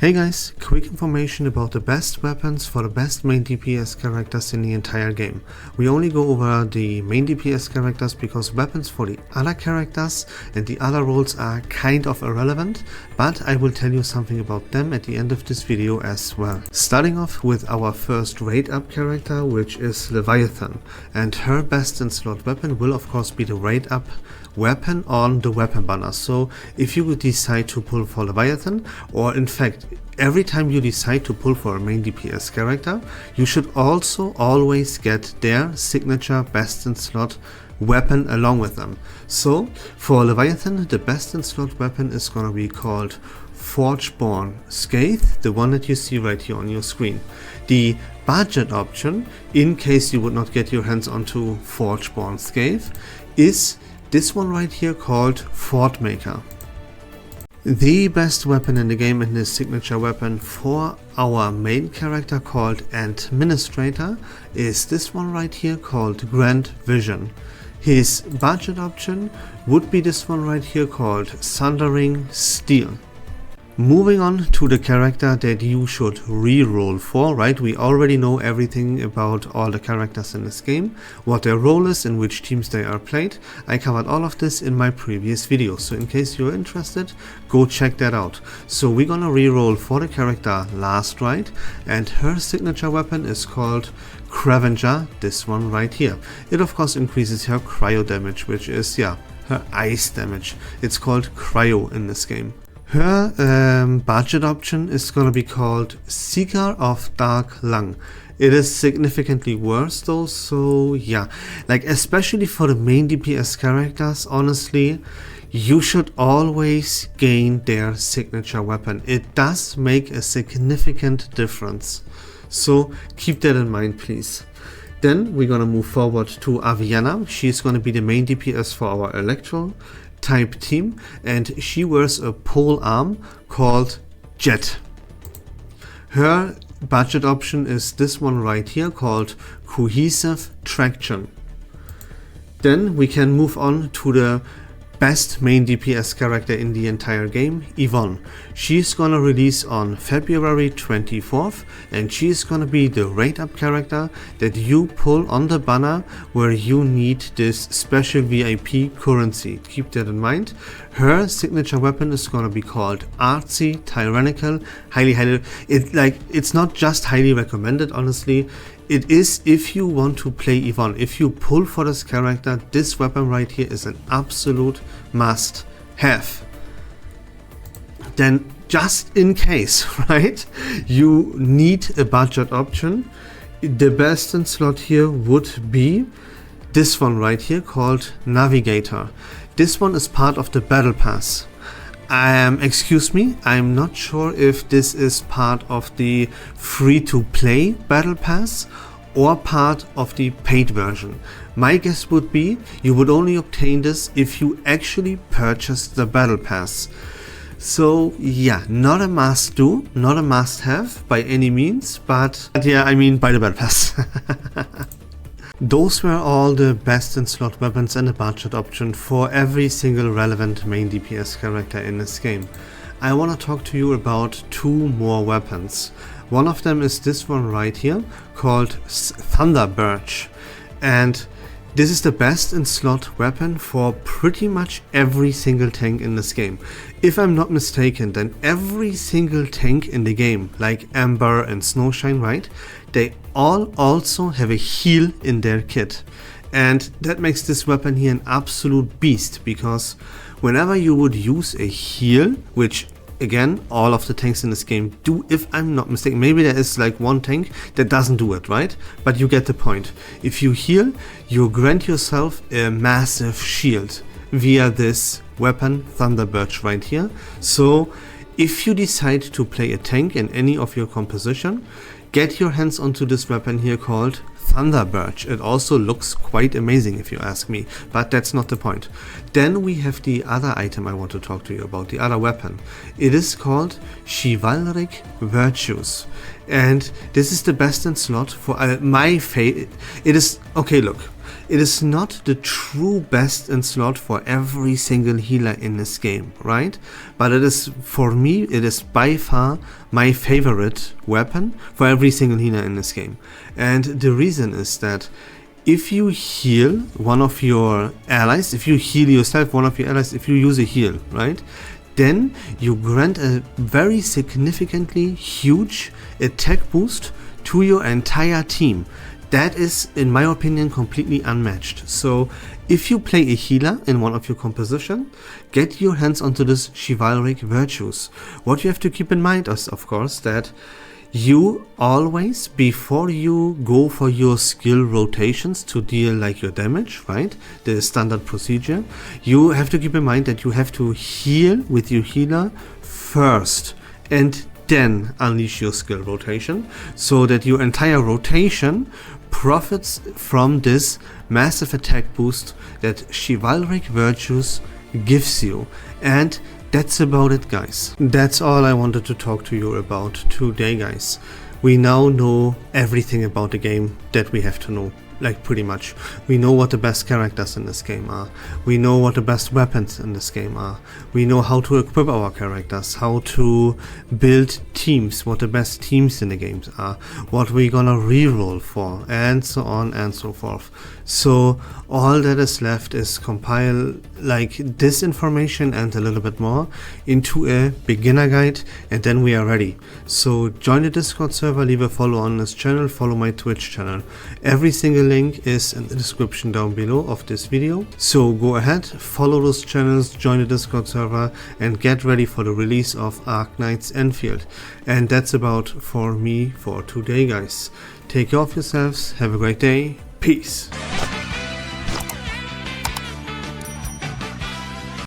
Hey guys, quick information about the best weapons for the best main DPS characters in the entire game. We only go over the main DPS characters because weapons for the other characters and the other roles are kind of irrelevant, but I will tell you something about them at the end of this video as well. Starting off with our first raid up character, which is Leviathan, and her best in slot weapon will of course be the raid up weapon on the weapon banner. So if you would decide to pull for Leviathan, or in fact every time you decide to pull for a main DPS character, you should also always get their signature best in slot weapon along with them. So for Leviathan, the best in slot weapon is gonna be called Forgeborn Scathe, the one that you see right here on your screen. The budget option, in case you would not get your hands onto Forgeborn Scathe, is this one right here called Fort Maker. The best weapon in the game and his signature weapon for our main character called Administrator is this one right here called Grand Vision. His budget option would be this one right here called Thundering Steel. Moving on to the character that you should re-roll for, right? We already know everything about all the characters in this game, what their role is, in which teams they are played. I covered all of this in my previous video, so in case you're interested, go check that out. So we're gonna re-roll for the character Last Ride, and her signature weapon is called Cravenger, this one right here. It of course increases her cryo damage, which is, yeah, her ice damage. It's called cryo in this game. Her budget option is gonna be called Seeker of Dark Lung. It is significantly worse though, so yeah, like especially for the main DPS characters, honestly, you should always gain their signature weapon. It does make a significant difference, so keep that in mind please. Then we're gonna move forward to Aviana. She's gonna be the main DPS for our Electro type team, and she wears a pole arm called Jet. Her budget option is this one right here called Cohesive Traction. Then we can move on to the best main DPS character in the entire game, Yvonne. She's gonna release on February 24th, and she's gonna be the raid up character that you pull on the banner where you need this special VIP currency. Keep that in mind. Her signature weapon is gonna be called Artsy Tyrannical. It's not just highly recommended, honestly. It is if you want to play Yvonne. If you pull for this character, this weapon right here is an absolute must have. Then just in case, right, you need a budget option, the best in slot here would be this one right here called Navigator. This one is part of the Battle Pass. Excuse me, I'm not sure if this is part of the free-to-play Battle Pass or part of the paid version. My guess would be you would only obtain this if you actually purchase the Battle Pass. So yeah, not a must do, not a must have by any means, but yeah, I mean by the Battle Pass. Those were all the best in slot weapons and the budget option for every single relevant main DPS character in this game. I want to talk to you about two more weapons. One of them is this one right here called Thunderbirch, and this is the best in slot weapon for pretty much every single tank in this game. If I'm not mistaken, then every single tank in the game, like Amber and Snowshine, right, they all also have a heal in their kit. And that makes this weapon here an absolute beast, because whenever you would use a heal, which again, all of the tanks in this game do, if I'm not mistaken. Maybe there is like one tank that doesn't do it, right? But you get the point. If you heal, you grant yourself a massive shield via this weapon, Thunderbirch, right here. So if you decide to play a tank in any of your composition, get your hands onto this weapon here called Thunderbirch. It also looks quite amazing if you ask me, but that's not the point. Then we have the other item I want to talk to you about, the other weapon. It is called Chivalric Virtues, and this is the best in slot for my favorite. It is, okay, look, it is not the true best in slot for every single healer in this game, right? But it is, for me, it is by far my favorite weapon for every single healer in this game. And the reason is that if you heal one of your allies, if you heal yourself, one of your allies, if you use a heal, right? Then you grant a very significantly huge attack boost to your entire team. That is, in my opinion, completely unmatched. So if you play a healer in one of your composition, get your hands onto this chivalric virtues. What you have to keep in mind is, of course, that you always, before you go for your skill rotations to deal like your damage, right, the standard procedure, you have to keep in mind that you have to heal with your healer first and then unleash your skill rotation, so that your entire rotation profits from this massive attack boost that chivalric virtues gives you. And that's about it, guys. That's all I wanted to talk to you about today, guys. We now know everything about the game that we have to know. Like, pretty much. We know what the best characters in this game are. We know what the best weapons in this game are. We know how to equip our characters, how to build teams, what the best teams in the games are, what we're gonna reroll for, and so on and so forth. So all that is left is compile like this information and a little bit more into a beginner guide, and then we are ready. So join the Discord server, leave a follow on this channel, follow my Twitch channel. Every single link is in the description down below of this video. So go ahead, follow those channels, join the Discord server, and get ready for the release of Arknights Endfield. And that's about for me for today, guys. Take care of yourselves, have a great day, peace.